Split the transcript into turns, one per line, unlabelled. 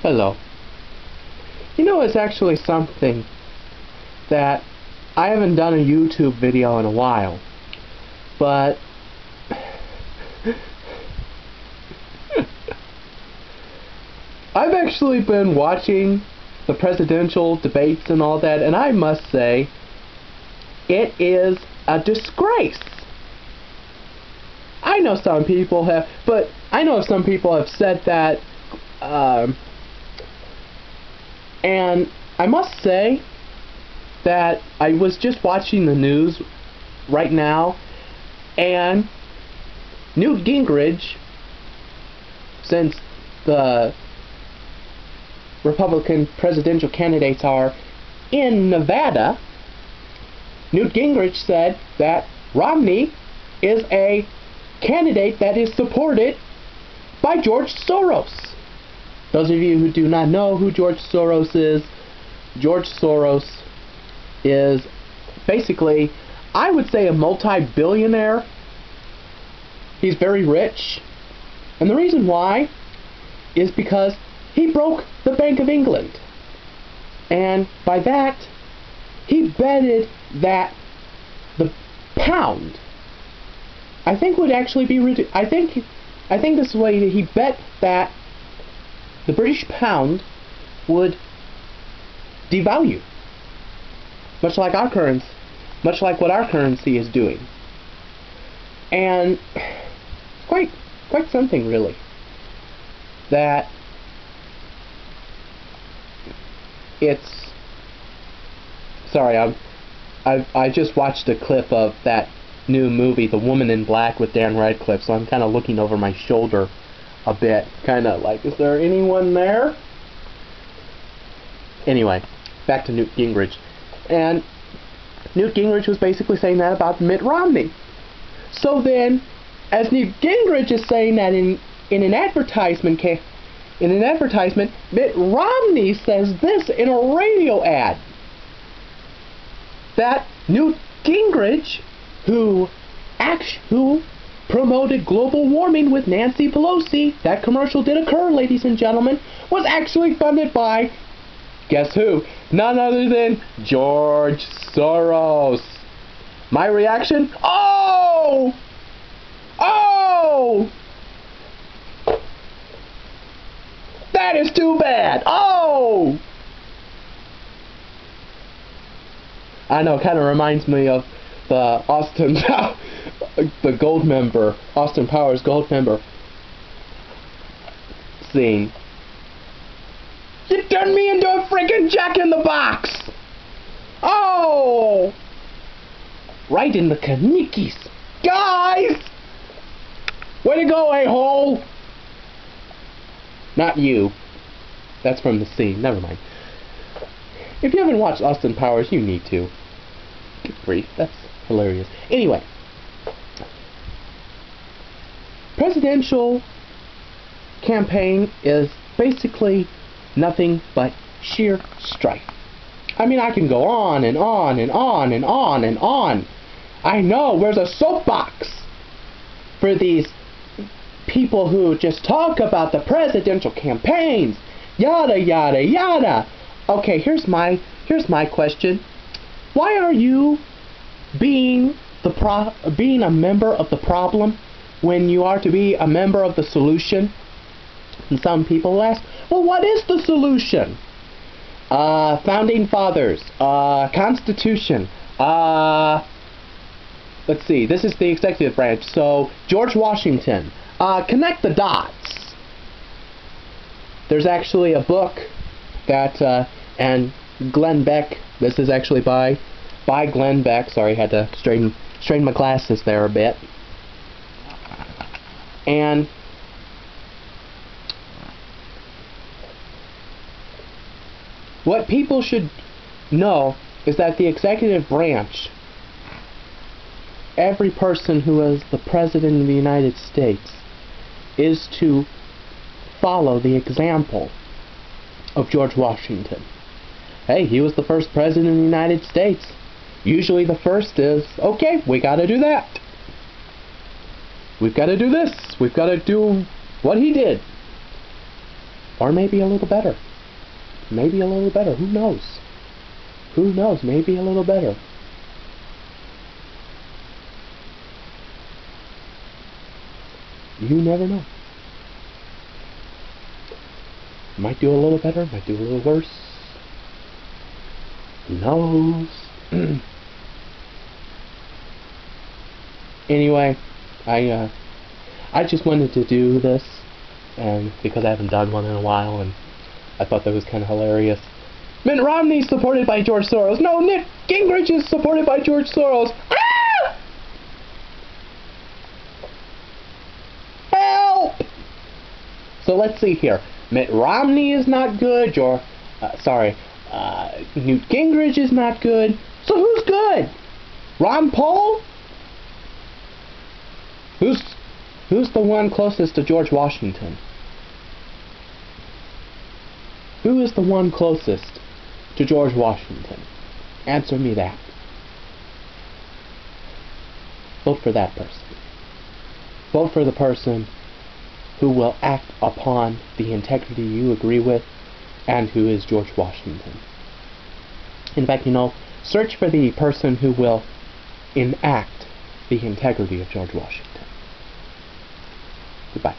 Hello. You know, it's actually something that I haven't done a YouTube video in a while, but I've actually been watching the presidential debates and all that, and I must say, it is a disgrace. I know some people have said that, and I must say that I was just watching the news right now, and Newt Gingrich, since the Republican presidential candidates are in Nevada, Newt Gingrich said that Romney is a candidate that is supported by George Soros. Those of you who do not know who George Soros is basically, I would say, a multi-billionaire. He's very rich, and the reason why is because he broke the Bank of England, and by that he betted that the pound, I think, would actually be I think this is why he bet that the British pound would devalue, much like what our currency is doing. And quite something, really, that it's, sorry, I just watched a clip of that new movie, The Woman in Black, with Dan Radcliffe, so I'm kind of looking over my shoulder a bit, kind of like, is there anyone there? Anyway, back to Newt Gingrich. And Newt Gingrich was basically saying that about Mitt Romney. So then, as Newt Gingrich is saying that in an advertisement, Mitt Romney says this in a radio ad, that Newt Gingrich, who promoted global warming with Nancy Pelosi, that commercial did occur, ladies and gentlemen, was actually funded by, guess who? None other than George Soros. My reaction? Oh! Oh! That is too bad! Oh! I know, it kind of reminds me of the Austin Powers Goldmember scene. You turned me into a freaking Jack-in-the-Box! Oh! Right in the knickers. Guys! Way to go, a-hole! Not you. That's from the scene. Never mind. If you haven't watched Austin Powers, you need to. Good grief. That's hilarious. Anyway. Presidential campaign is basically nothing but sheer strife. I mean, I can go on and on and on and on and on. I know, where's a soapbox for these people who just talk about the presidential campaigns, yada yada yada. Okay, here's my question. Why are you being a member of the problem when you are to be a member of the solution? And some people ask, well, what is the solution? Founding Fathers, Constitution, let's see, this is the executive branch, so George Washington, connect the dots. There's actually a book that, and Glenn Beck, this is actually by Glenn Beck, sorry, had to straighten my glasses there a bit, and what people should know is that the executive branch, every person who is the President of the United States, is to follow the example of George Washington. Hey, he was the first President of the United States. Usually the first is, okay, we gotta do that. We've gotta do this. We've gotta do what he did. Or maybe a little better. Maybe a little better. Who knows? Who knows? Maybe a little better. You never know. Might do a little better, might do a little worse. Who knows? Anyway, I just wanted to do this, and because I haven't done one in a while, and I thought that was kind of hilarious. Mitt Romney's supported by George Soros. No, Newt Gingrich is supported by George Soros. Ah! Help! So let's see here. Mitt Romney is not good. Newt Gingrich is not good. So who's good? Ron Paul? Who's the one closest to George Washington? Who is the one closest to George Washington? Answer me that. Vote for that person. Vote for the person who will act upon the integrity you agree with and who is George Washington. In fact, search for the person who will enact the integrity of George Washington. Goodbye.